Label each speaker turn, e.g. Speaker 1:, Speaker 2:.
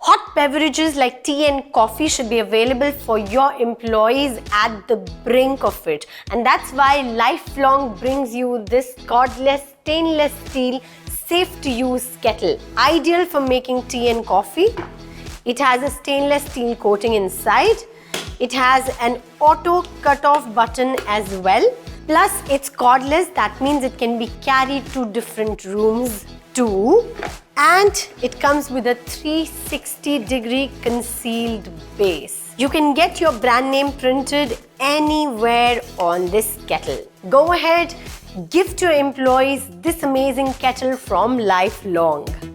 Speaker 1: Hot beverages like tea and coffee should be available for your employees at the brink of it. And that's why LifeLong brings you this cordless stainless steel safe to use kettle. Ideal for making tea and coffee. It has a stainless steel coating inside. It has an auto cut-off button as well. Plus it's cordless, that means it can be carried to different rooms too. And it comes with a 360-degree concealed base. You can get your brand name printed anywhere on this kettle. Go ahead, gift your employees this amazing kettle from LifeLong.